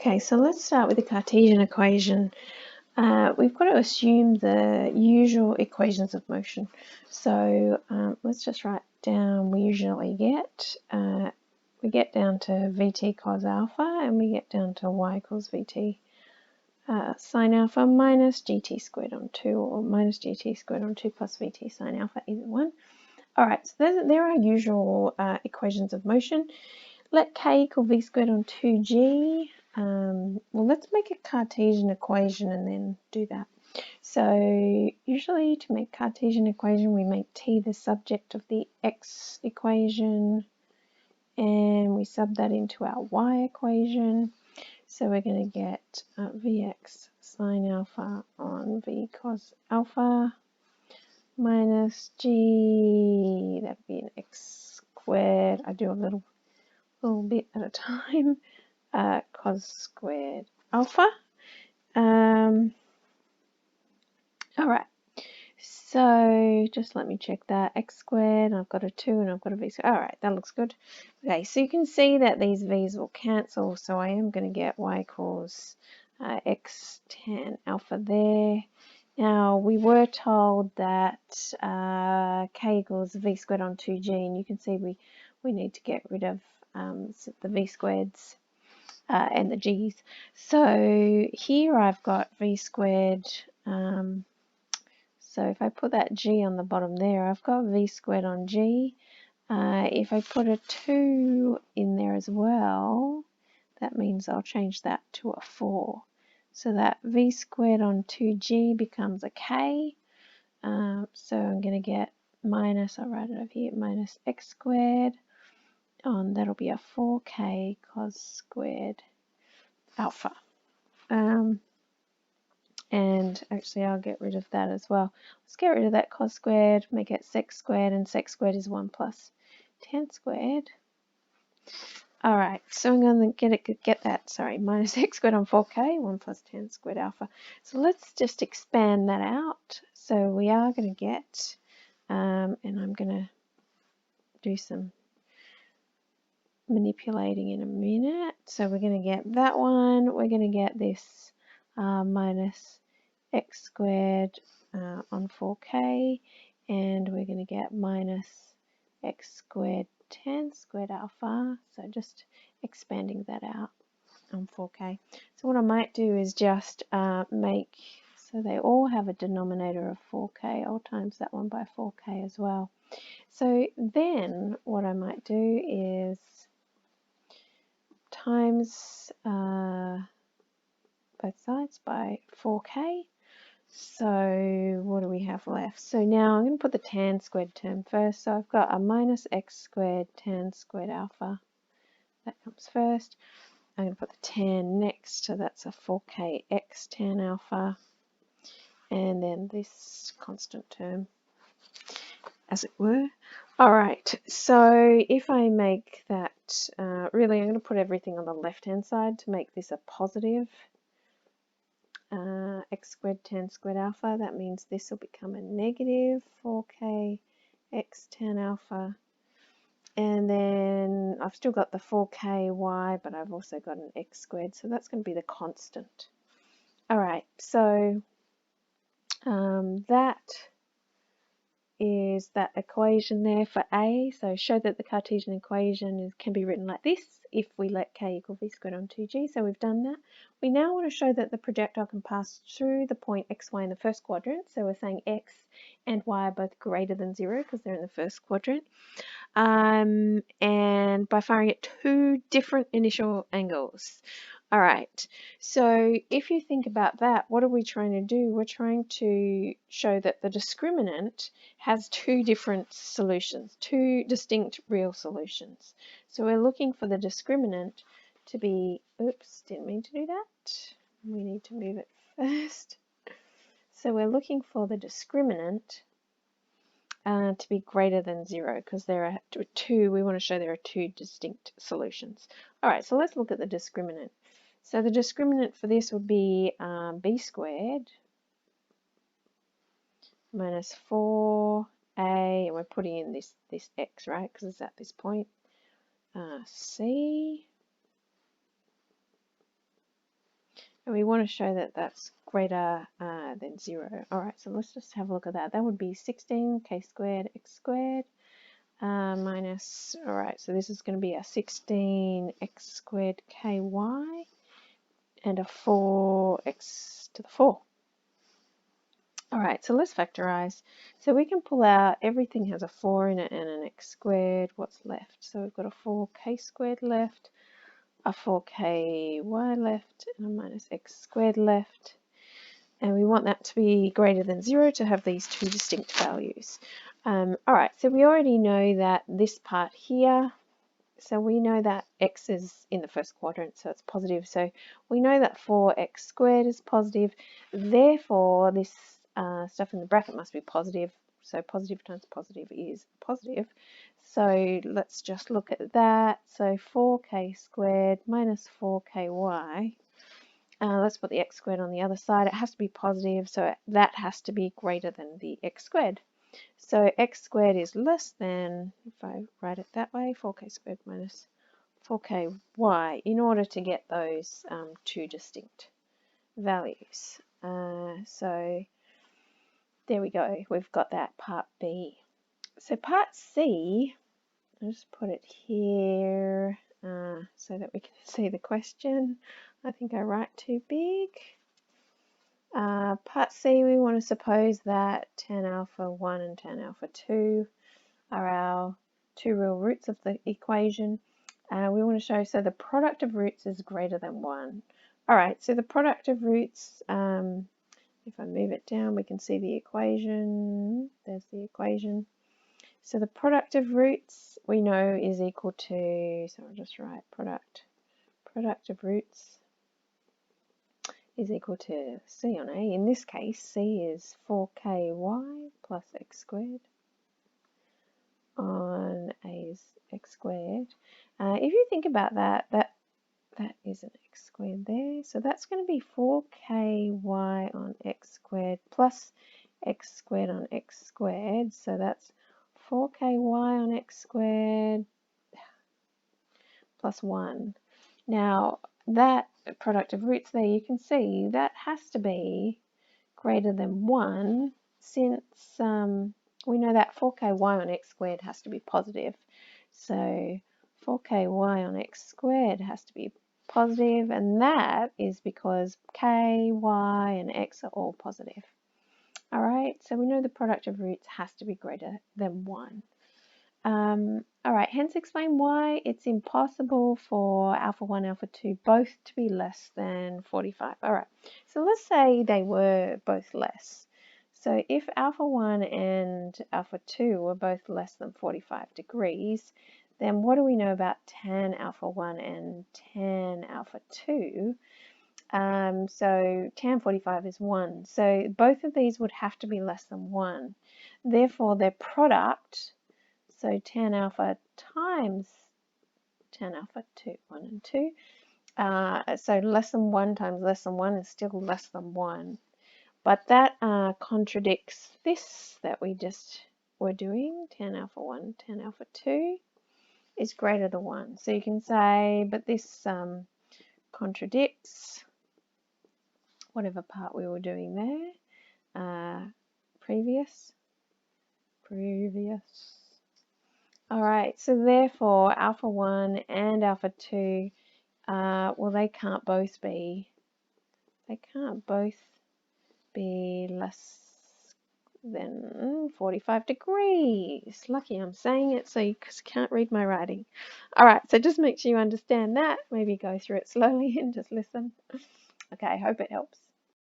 Okay, so let's start with the Cartesian equation. We've got to assume the usual equations of motion. So let's just write down, we usually get, we get down to Vt cos alpha, and we get down to y equals Vt sine alpha minus gt squared on 2, or minus gt squared on 2 plus Vt sine alpha, either one. All right, so there are usual equations of motion. Let k equal v squared on 2g. Well, let's make a Cartesian equation and then do that. So usually to make Cartesian equation, we make t the subject of the x equation, and we sub that into our y equation. So we're going to get vx sine alpha on v cos alpha minus g, that'd be an x squared. I do a little bit at a time. Cos squared alpha. All right, so just let me check that. X squared, I've got a 2 and I've got a v squared. All right, that looks good. Okay, so you can see that these v's will cancel, so I am going to get y equals x tan alpha there. Now, we were told that k equals v squared on 2g, and you can see we need to get rid of the v squareds and the g's. So here I've got v squared. So if I put that g on the bottom there, I've got v squared on g. If I put a 2 in there as well, that means I'll change that to a 4. So that v squared on 2g becomes a k. So I'm going to get minus, I'll write it over here, minus x squared on, that'll be a 4k cos squared alpha. And actually I'll get rid of that as well. Let's get rid of that cos squared, make it sec squared, and sec squared is 1 plus tan squared. All right, so I'm going to get that, sorry, minus x squared on 4k, 1 plus tan squared alpha. So let's just expand that out. So we are going to get, and I'm going to do some manipulating in a minute. So we're going to get that one, we're going to get this minus x squared on 4k, and we're going to get minus x squared tan squared alpha. So just expanding that out on 4k. So what I might do is just make, so they all have a denominator of 4k, I'll times that one by 4k as well. So then what I might do is times both sides by 4k. So what do we have left? So now I'm going to put the tan squared term first. So I've got a minus x squared tan squared alpha. That comes first. I'm going to put the tan next, so that's a 4k x tan alpha. And then this constant term, as it were. All right, so if I make that, really I'm going to put everything on the left-hand side to make this a positive x squared tan squared alpha. That means this will become a negative 4k x tan alpha. And then I've still got the 4k y, but I've also got an x squared, so that's going to be the constant. All right, so that is that equation there for A. So show that the Cartesian equation can be written like this if we let k equal v squared on 2g. So we've done that. We now want to show that the projectile can pass through the point x, y in the first quadrant. So we're saying x and y are both greater than 0 because they're in the first quadrant. And by firing at 2 different initial angles. All right, so if you think about that, what are we trying to do? We're trying to show that the discriminant has 2 different solutions, 2 distinct real solutions. So we're looking for the discriminant to be, oops, didn't mean to do that. We need to move it first. So we're looking for the discriminant to be greater than 0 because there are 2, we want to show there are 2 distinct solutions. All right, so let's look at the discriminant. So the discriminant for this would be b squared minus 4a, and we're putting in this x, right, because it's at this point, c And we want to show that that's greater than 0. All right, so let's just have a look at that. That would be 16k squared x squared minus, all right, so this is going to be a 16x squared ky and a 4x to the 4. All right, so let's factorize. So we can pull out, everything has a 4 in it and an x squared. What's left? So we've got a 4k squared left, a 4ky left, and a minus x squared left. And we want that to be greater than 0 to have these two distinct values. All right, so we already know that this part here, so we know that x is in the first quadrant, so it's positive. So we know that 4x squared is positive. Therefore, this stuff in the bracket must be positive. So positive times positive is positive. So let's just look at that. So 4k squared minus 4ky. Let's put the x squared on the other side. It has to be positive, so that has to be greater than the x squared. So x squared is less than, if I write it that way, 4k squared minus 4ky in order to get those two distinct values. So there we go. We've got that part B. So part C, I'll just put it here so that we can see the question. I think I write too big. Part C, we want to suppose that tan alpha 1 and tan alpha 2 are our two real roots of the equation. We want to show, so the product of roots is greater than 1. All right, so the product of roots, if I move it down, we can see the equation. There's the equation. So the product of roots we know is equal to, so I'll just write product of roots is equal to C on A. In this case, C is 4ky plus x squared on A's x squared. If you think about that, that is an x squared there. So that's going to be 4ky on x squared plus x squared on x squared. So that's 4ky on x squared plus 1. Now, that product of roots there, you can see that has to be greater than 1 since we know that 4ky on x squared has to be positive. So 4ky on x squared has to be positive, and that is because k, y, and x are all positive. All right, so we know the product of roots has to be greater than 1. All right, hence explain why it's impossible for alpha 1, alpha 2 both to be less than 45. All right, so let's say they were both less. So if alpha 1 and alpha 2 were both less than 45 degrees, then what do we know about tan alpha 1 and tan alpha 2? So tan 45 is 1. So both of these would have to be less than 1. Therefore, their product, so tan alpha times tan alpha 2, 1 and 2. So less than 1 times less than 1 is still less than 1. But that contradicts this that we just were doing. Tan alpha 1, tan alpha 2 is greater than 1. So you can say, but this contradicts whatever part we were doing there. Previous. All right, so therefore alpha 1 and alpha 2, well, they can't both be less than 45 degrees. Lucky I'm saying it so you can't read my writing. All right, so just make sure you understand that. Maybe go through it slowly and just listen. Okay, I hope it helps.